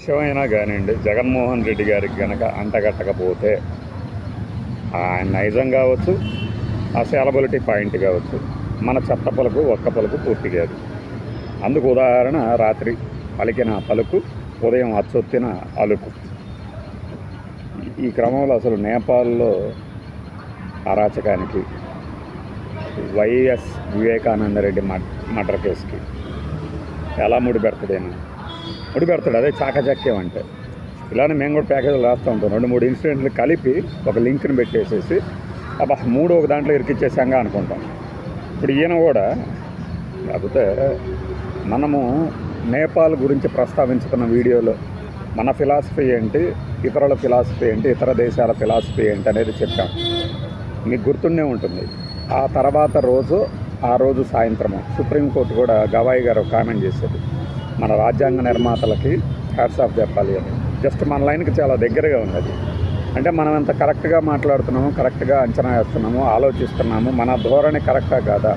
విషయమైనా కానివ్వండి, జగన్మోహన్ రెడ్డి గారికి కనుక అంటగట్టకపోతే ఆయన నైజం కావచ్చు, ఆ సేలబిలిటీ పాయింట్ కావచ్చు, మన చెత్త పలుకు ఒక్క పలుకు పూర్తి కాదు. అందుకు ఉదాహరణ రాత్రి పలికిన పలుకు, ఉదయం అచ్చొత్తిన అలుకు. ఈ క్రమంలో అసలు నేపాల్లో అరాచకానికి, వైఎస్ వివేకానందరెడ్డి మర్డర్ కేసుకి ఎలా ముడిపెడతాడు. అదే చాకచక్యం అంటే. ఇలానే మేము కూడా ప్యాకేజీలు రాస్తూ ఉంటాం. 2-3 ఇన్సిడెంట్లు కలిపి ఒక లింక్ని పెట్టేసేసి అబ్బా 3 ఒక దాంట్లో ఇరికిచ్చేసాంగా అనుకుంటాం. ఇప్పుడు ఈయన కూడా, కాకపోతే మనము నేపాల్ గురించి ప్రస్తావించుకున్న వీడియోలో మన ఫిలాసఫీ ఏంటి, ఇతరుల ఫిలాసఫీ ఏంటి, ఇతర దేశాల ఫిలాసఫీ ఏంటి అనేది చెప్పాం. మీకు గుర్తుండే ఉంటుంది. ఆ తర్వాత ఆ రోజు సాయంత్రము సుప్రీంకోర్టు కూడా గవాయి గారు కామెంట్ చేశారు, మన రాజ్యాంగ నిర్మాతలకి హ్యాట్స్ ఆఫ్ చెప్పాలి అని. జస్ట్ మన లైన్కి చాలా దగ్గరగా ఉన్నది. అంటే మనం ఎంత కరెక్ట్గా మాట్లాడుతున్నాము, కరెక్ట్గా అంచనా వేస్తున్నాము, ఆలోచిస్తున్నాము, మన ధోరణి కరెక్టా కాదా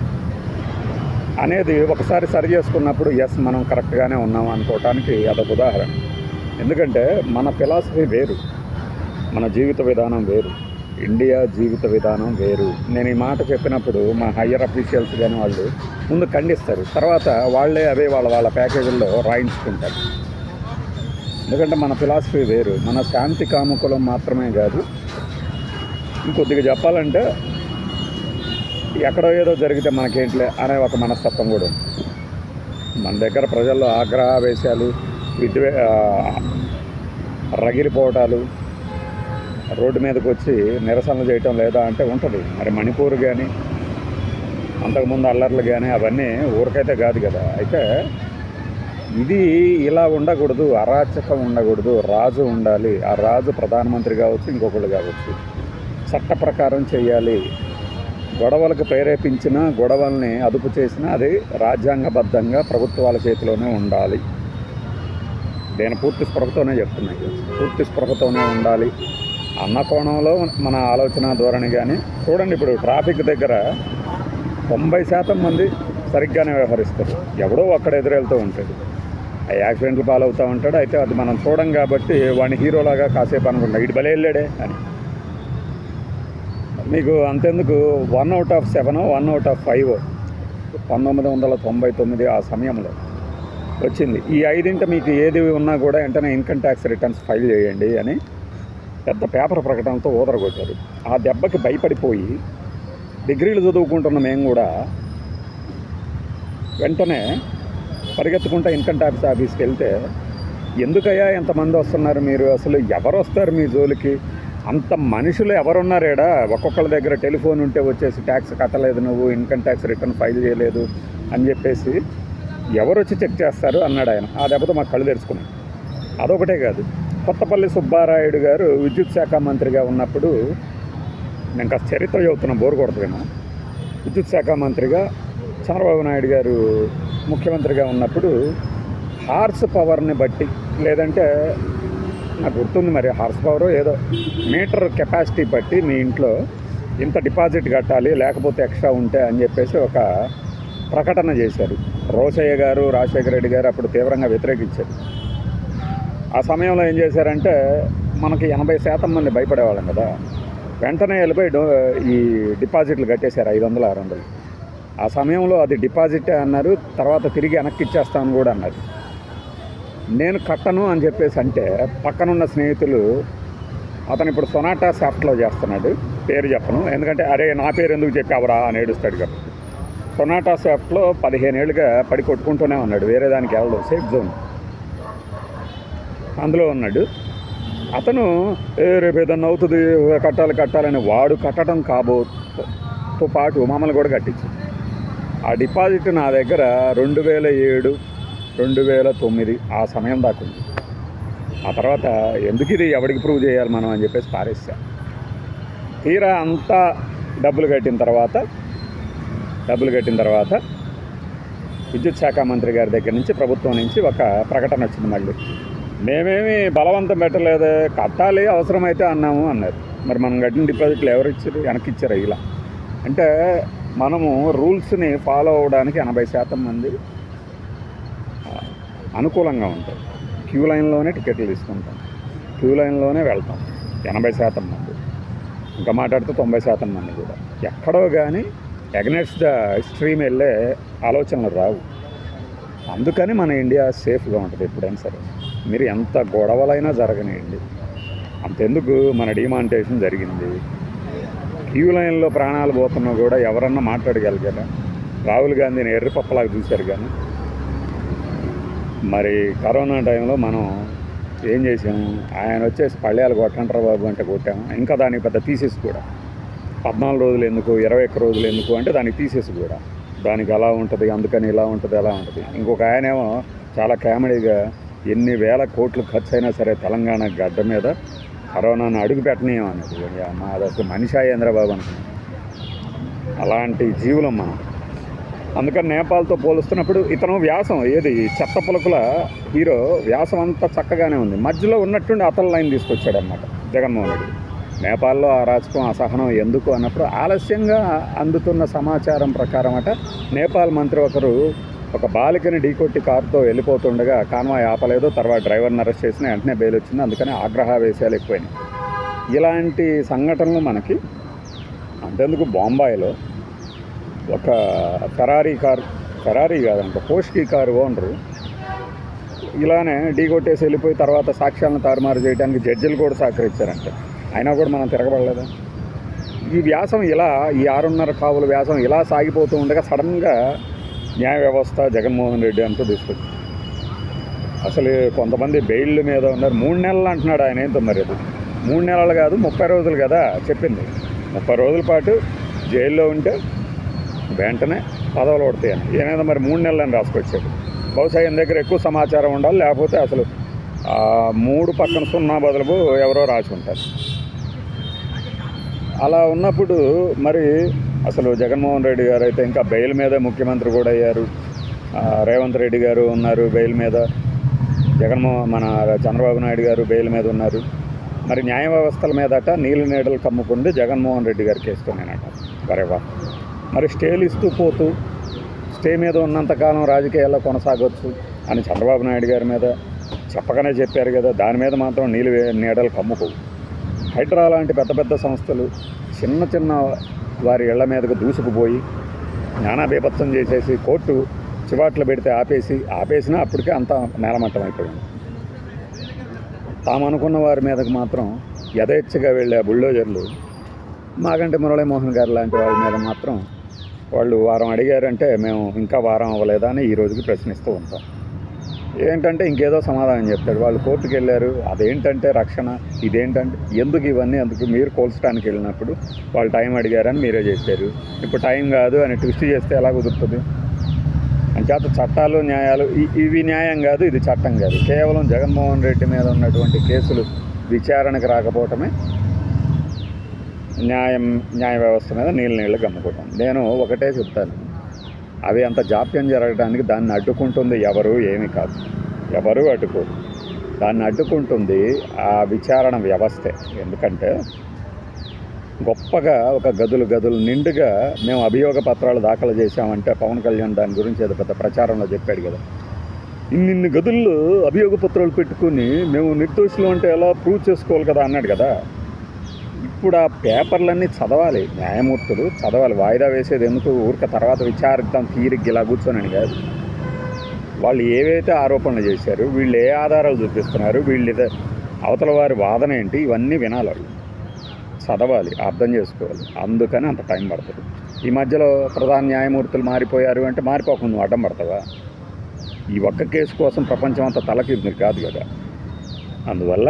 అనేది ఒకసారి సరి చేసుకున్నప్పుడు ఎస్ మనం కరెక్ట్గానే ఉన్నాము అనుకోవటానికి అదొక ఉదాహరణ. ఎందుకంటే మన ఫిలాసఫీ వేరు, మన జీవిత విధానం వేరు, ఇండియా జీవిత విధానం వేరు. నేను ఈ మాట చెప్పినప్పుడు మా హయ్యర్ అఫీషియల్స్ కానీ వాళ్ళు ముందు ఖండిస్తారు, తర్వాత వాళ్ళే అవే వాళ్ళ ప్యాకేజీల్లో రాయించుకుంటారు. ఎందుకంటే మన ఫిలాసఫీ వేరు. మన శాంతి కాముకులం మాత్రమే కాదు, ఇంకొద్దిగా చెప్పాలంటే ఎక్కడో ఏదో జరిగితే మనకేంట్లే అనే ఒక మనస్తత్వం కూడా ఉంది. మన దగ్గర ప్రజల్లో ఆగ్రహావేశాలు, రగిలిపోవటాలు, రోడ్డు మీదకి వచ్చి నిరసనలు చేయటం లేదా అంటే ఉంటుంది. మరి మణిపూర్ కానీ అంతకుముందు అల్లర్లు కానీ అవన్నీ ఊరికైతే కాదు కదా. అయితే ఇది ఇలా ఉండకూడదు, అరాచకం ఉండకూడదు, రాజు ఉండాలి. ఆ రాజు ప్రధానమంత్రి కావచ్చు, ఇంకొకళ్ళు కావచ్చు, చట్ట ప్రకారం చేయాలి. గొడవలకు ప్రేరేపించిన, గొడవల్ని అదుపు చేసినా అది రాజ్యాంగబద్ధంగా ప్రభుత్వాల చేతిలోనే ఉండాలి. నేను పూర్తి స్పృహతోనే చెప్తున్నాను, పూర్తి స్పృహతోనే ఉండాలి అన్న కోణంలో మన ఆలోచన ధోరణి. కానీ చూడండి, ఇప్పుడు ట్రాఫిక్ దగ్గర 90% మంది సరిగ్గానే వ్యవహరిస్తారు. ఎవడో అక్కడ ఎదురెళ్తూ ఉంటాడు, ఆ యాక్సిడెంట్లు పాలవుతూ ఉంటాడు. అయితే అది మనం చూడం కాబట్టి వాడిని హీరోలాగా కాసేపు అనుకుంటాం, ఇటు భలే వెళ్ళాడే అని. మీకు అంతెందుకు 1 out of 7, 1 out of 5 1999 ఆ సమయంలో వచ్చింది. ఈ 5 మీకు ఏది ఉన్నా కూడా వెంటనే ఇన్కమ్ ట్యాక్స్ రిటర్న్స్ ఫైల్ చేయండి అని పెద్ద పేపర్ ప్రకటనతో ఊదరగొట్టారు. ఆ దెబ్బకి భయపడిపోయి డిగ్రీలు చదువుకుంటున్న మేము కూడా వెంటనే పరిగెత్తుకుంటా ఇన్కమ్ ట్యాక్స్ ఆఫీస్కి వెళ్తే, ఎందుకయ్యా ఎంతమంది వస్తున్నారు మీరు, అసలు ఎవరు వస్తారు మీ జోలికి, అంత మనుషులు ఎవరున్నారేడా, ఒక్కొక్కళ్ళ దగ్గర టెలిఫోన్ ఉంటే వచ్చేసి ట్యాక్స్ కట్టలేదు నువ్వు, ఇన్కమ్ ట్యాక్స్ రిటర్న్ ఫైల్ చేయలేదు అని చెప్పేసి ఎవరు వచ్చి చెక్ చేస్తారు అన్నాడు ఆయన. ఆ దెబ్బతో మాకు కళ్ళు తెరుచుకున్నాయి. అదొకటే కాదు, కొత్తపల్లి సుబ్బారాయుడు గారు విద్యుత్ శాఖ మంత్రిగా ఉన్నప్పుడు, నేను కాస్త చరిత్ర చెబుతున్నా బోరు కొడుతున్నాను, విద్యుత్ శాఖ మంత్రిగా చంద్రబాబు నాయుడు గారు ముఖ్యమంత్రిగా ఉన్నప్పుడు హార్స్ పవర్ని బట్టి, లేదంటే నాకు గుర్తుంది మరి హార్స్ పవర్ ఏదో మీటర్ కెపాసిటీ బట్టి మీ ఇంట్లో ఇంత డిపాజిట్ కట్టాలి, లేకపోతే ఎక్స్ట్రా ఉంటే అని చెప్పేసి ఒక ప్రకటన చేశారు. రోసయ్య గారు, రాజశేఖర రెడ్డి గారు అప్పుడు తీవ్రంగా వ్యతిరేకించారు. ఆ సమయంలో ఏం చేశారంటే, మనకి 80% మంది భయపడేవాళ్ళం కదా, వెంటనే వెళ్ళిపోయి ఈ డిపాజిట్లు కట్టేశారు 500, 600. ఆ సమయంలో అది డిపాజిటే అన్నారు, తర్వాత తిరిగి వెనక్కి ఇచ్చేస్తామని కూడా అన్నారు. నేను కట్టను అని చెప్పేసి అంటే పక్కనున్న స్నేహితులు, అతను ఇప్పుడు సొనాటా సాఫ్ట్లో చేస్తున్నాడు, పేరు చెప్పను ఎందుకంటే అరే నా పేరు ఎందుకు చెప్పావురా అని ఏడుస్తాడు కదా. సొనాటా సాఫ్ట్లో 15 ఏళ్ళుగా పడి కొట్టుకుంటూనే ఉన్నాడు, వేరే దానికి వెళ్ళడు, సేఫ్ జోన్ అందులో ఉన్నాడు. అతను రేపు ఏదన్నా అవుతుంది కట్టాలని వాడు కట్టడం కాబోతో పాటు మమ్మల్ని కూడా కట్టించాడు. ఆ డిపాజిట్ నా దగ్గర 2007, 2009 ఆ సమయం దాకా ఉంది. ఆ తర్వాత ఎందుకు ఇది ఎవరికి ప్రూవ్ చేయాలి మనం అని చెప్పేసి పారేసా. తీరా అంతా డబ్బులు కట్టిన తర్వాత విద్యుత్ శాఖ మంత్రి గారి దగ్గర నుంచి, ప్రభుత్వం నుంచి ఒక ప్రకటన వచ్చింది. మళ్ళీ మేమేమి బలవంతం పెట్టలేదు, కట్టాలి అవసరమైతే అన్నాము అన్నారు. మరి మనం కట్టిన డిపాజిట్లు ఎవరు ఇచ్చారు, వెనక్కి ఇచ్చారు. ఇలా అంటే మనము రూల్స్ని ఫాలో అవ్వడానికి 80% మంది అనుకూలంగా ఉంటారు. క్యూ లైన్లోనే టికెట్లు తీసుకుంటాం, క్యూ లైన్లోనే వెళ్తాం 80% మంది, ఇంకా మాట్లాడితే 90% మంది కూడా. ఎక్కడో కానీ అగెనెస్ట్ ద స్ట్రీమ్ వెళ్ళే ఆలోచనలు రావు. అందుకని మన ఇండియా సేఫ్గా ఉంటుంది ఎప్పుడైనా సరే. మీరు ఎంత గొడవలైనా జరగనియండి, అంతెందుకు మన డిమానిటేషన్ జరిగింది, క్యూ లైన్లో ప్రాణాలు పోతున్నా కూడా ఎవరన్నా మాట్లాడగలిగారా? రాహుల్ గాంధీని ఎర్రిపప్పలాగా చూశారు. కానీ మరి కరోనా టైంలో మనం ఏం చేసాము, ఆయన వచ్చేసి పళ్ళేలు కొట్టంటారా బాబు అంటే కొట్టాము. ఇంకా దానికి పెద్ద తీసేసి కూడా 14 రోజులు ఎందుకు, 21 రోజులు ఎందుకు అంటే దానికి తీసేసి కూడా, దానికి అలా ఉంటుంది, అందుకని ఇలా ఉంటుంది, అలా ఉంటుంది. ఇంకొక ఆయనేమో చాలా కామెడీగా ఎన్ని వేల కోట్లు ఖర్చు అయినా సరే తెలంగాణ గడ్డ మీద కరోనాను అడుగు పెట్టనీయం అనేది. అది అసలు మనిషి చంద్రబాబు అనుకున్నాం. అలాంటి జీవులం మనం. అందుకని నేపాల్తో పోలుస్తున్నప్పుడు ఇతను వ్యాసం ఏది చెత్త పులకుల హీరో వ్యాసం అంతా చక్కగానే ఉంది. మధ్యలో ఉన్నట్టుండి అతల లైన్ తీసుకొచ్చాడు అన్నమాట జగన్మోహన్ రెడ్డి. నేపాల్లో అరాచకం అసహనం ఎందుకు అన్నప్పుడు ఆలస్యంగా అందుతున్న సమాచారం ప్రకారం నేపాల్ మంత్రి ఒకరు ఒక బాలికని ఢీకొట్టి కారుతో వెళ్ళిపోతుండగా కాన్వాయ్ ఆపలేదు, తర్వాత డ్రైవర్ని అరెస్ట్ చేసిన వెంటనే బెయిల్ వచ్చింది. అందుకని ఆగ్రహావేశాలు ఎక్కువైనాయి. ఇలాంటి సంఘటనలు మనకి అంతెందుకు బాంబాయిలో ఒక ఫెరారీ కాదంట పోష్కి కారు ఓనరు ఇలానే ఢీకొట్టేసి వెళ్ళిపోయి తర్వాత సాక్ష్యాలను తారుమారు చేయడానికి జడ్జిలు కూడా సహకరించారంట. అయినా కూడా మనం తిరగబడలేదు. ఈ వ్యాసం ఇలా ఈ 6.5 కావుల వ్యాసం ఇలా సాగిపోతూ ఉండగా సడన్గా న్యాయ వ్యవస్థ జగన్మోహన్ రెడ్డి అంటూ తీసుకొచ్చి అసలు కొంతమంది బెయిల్ మీద ఉన్నారు. 3 నెలలు అంటున్నాడు ఆయన. ఏంటో మరి అది 3 నెలలు కాదు 30 రోజులు కదా చెప్పింది. 30 రోజుల పాటు జైల్లో ఉంటే వెంటనే పదవులు పడతాయని. ఏమైనా మరి 3 నెలలని రాసుకొచ్చాడు. బహుశా ఆయన దగ్గర ఎక్కువ సమాచారం ఉండాలి, లేకపోతే అసలు 3 పక్కన 0 బదులు ఎవరో రాసి ఉంటారు. అలా ఉన్నప్పుడు మరి అసలు జగన్మోహన్ రెడ్డి గారు అయితే ఇంకా బెయిల్ మీద ముఖ్యమంత్రి కూడా అయ్యారు. రేవంత్ రెడ్డి గారు ఉన్నారు బెయిల్ మీద, మన చంద్రబాబు నాయుడు గారు బెయిల్ మీద ఉన్నారు. మరి న్యాయ వ్యవస్థల మీదట నీళ్ళు నీడలు కమ్ముకుంది జగన్మోహన్ రెడ్డి గారికి ఇస్తున్నానట. వరేవా మరి స్టేలు ఇస్తూ పోతూ స్టే మీద ఉన్నంతకాలం రాజకీయాల్లో కొనసాగవచ్చు అని చంద్రబాబు నాయుడు గారి మీద చెప్పగానే చెప్పారు కదా. దాని మీద మాత్రం నీడలు కమ్ముకోవు. హైడ్రా లాంటి పెద్ద పెద్ద సంస్థలు చిన్న వారి ఇళ్ల మీదకు దూసుకుపోయి జ్ఞానాబీభత్సం చేసేసి కోర్టు చివాట్లు పెడితే ఆపేసినా అప్పటికే అంతా నేలమట్టం అయిపోయింది. తాము అనుకున్న వారి మీదకు మాత్రం యథేచ్ఛగా వెళ్ళే బుల్డోజర్లు మాగంటి మురళీమోహన్ గారు లాంటి వాళ్ళ మీద మాత్రం వాళ్ళు వారం అడిగారంటే మేము ఇంకా వారం అవ్వలేదా అని ఈ రోజుకి ప్రశ్నిస్తూ ఉంటాం. ఏంటంటే ఇంకేదో సమాధానం చెప్తాడు. వాళ్ళు కోర్టుకు వెళ్ళారు, అదేంటంటే రక్షణ, ఇదేంటంటే ఎందుకు ఇవన్నీ, అందుకు మీరు కోల్చడానికి వెళ్ళినప్పుడు వాళ్ళు టైం అడిగారని మీరే చెప్పారు. ఇప్పుడు టైం కాదు అని ట్విస్ట్ చేస్తే ఎలా కుదురుతుంది? అంచేత చట్టాలు న్యాయాలు ఇవి న్యాయం కాదు, ఇది చట్టం కాదు. కేవలం జగన్మోహన్ రెడ్డి మీద ఉన్నటువంటి కేసులు విచారణకు రాకపోవటమే న్యాయ వ్యవస్థ మీద నీళ్ళు గమ్ముకోవటం. నేను ఒకటే చెప్తాను, అవి అంత జాప్యం జరగడానికి దాన్ని అడ్డుకుంటుంది ఎవరు ఏమీ కాదు, ఎవరు అడ్డుకోరు. దాన్ని అడ్డుకుంటుంది ఆ విచారణ వ్యవస్థే. ఎందుకంటే గొప్పగా ఒక గదులు నిండుగా మేము అభియోగ పత్రాలు దాఖలు చేశామంటే పవన్ కళ్యాణ్ దాని గురించి ఏదో పెద్ద ప్రచారంలో చెప్పాడు కదా. ఇన్ని గదుల్లో అభియోగ పత్రాలు పెట్టుకుని మేము నిర్దోషులు అంటే ఎలా ప్రూవ్ చేసుకోవాలి కదా అన్నాడు కదా. ఇప్పుడు ఆ పేపర్లన్నీ చదవాలి, న్యాయమూర్తులు చదవాలి. వాయిదా వేసేది ఎందుకు? ఊరిక తర్వాత విచారిద్దాం తీరిగ్గి ఇలా కూర్చొని కాదు. వాళ్ళు ఏవైతే ఆరోపణలు చేశారు, వీళ్ళు ఏ ఆధారాలు చూపిస్తున్నారు, వీళ్ళు అవతల వారి వాదన ఏంటి, ఇవన్నీ వినాలి. వాళ్ళు చదవాలి, అర్థం చేసుకోవాలి. అందుకని అంత టైం పడుతుంది. ఈ మధ్యలో ప్రధాన న్యాయమూర్తులు మారిపోయారు అంటే మారిపోకుండా నువ్వు అడ్డం పడతావా? ఈ ఒక్క కేసు కోసం ప్రపంచం అంతా తలకిందులు కాదు కదా. అందువల్ల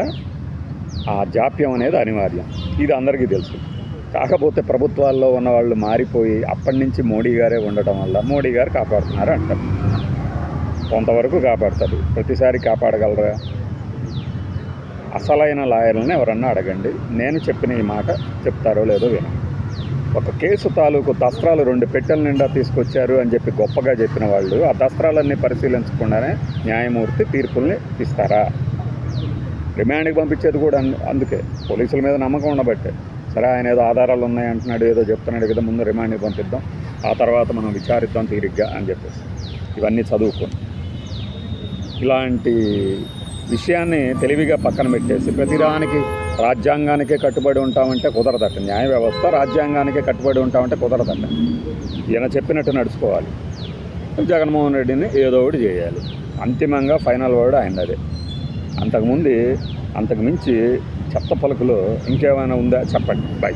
ఆ జాప్యం అనేది అనివార్యం. ఇది అందరికీ తెలుసు. కాకపోతే ప్రభుత్వాల్లో ఉన్న వాళ్ళు మారిపోయి అప్పటి నుంచి మోడీ గారే ఉండటం వల్ల మోడీ గారు కాపాడుతున్నారు అంటారు. కొంతవరకు కాపాడుతారు, ప్రతిసారి కాపాడగలరా? అసలైన లాయర్లను ఎవరన్నా అడగండి, నేను చెప్పిన ఈ మాట చెప్తారో లేదో వినండి. ఒక కేసు తాలూకు దస్త్రాలు 2 పెట్టెల నిండా తీసుకొచ్చారు అని చెప్పి గొప్పగా చెప్పిన వాళ్ళు ఆ దస్త్రాలన్నీ పరిశీలించకుండానే న్యాయమూర్తి తీర్పుల్ని ఇస్తారా? రిమాండ్కి పంపించేది కూడా అందుకే, పోలీసుల మీద నమ్మకం ఉండబట్టే. సరే ఆయన ఏదో ఆధారాలు ఉన్నాయంటున్నాడు, ఏదో చెప్తున్నాడు కదా, ముందు రిమాండ్కి పంపిద్దాం, ఆ తర్వాత మనం విచారిద్దాం తీరిగ్గా అని చెప్పేసి ఇవన్నీ చదువుకొని ఇలాంటి విషయాన్ని తెలివిగా పక్కన పెట్టేసి ప్రతిదానికి రాజ్యాంగానికే కట్టుబడి ఉంటామంటే కుదరదట. న్యాయ వ్యవస్థ రాజ్యాంగానికే కట్టుబడి ఉంటామంటే కుదరదట. ఈయన చెప్పినట్టు నడుచుకోవాలి. జగన్మోహన్ రెడ్డిని ఏదో ఒకటి చేయాలి. అంతిమంగా ఫైనల్ వర్డ్ ఆయనదే. అంతకు మించి చెత్త పలుకులు ఇంకేమైనా ఉందా చెప్పండి. బై.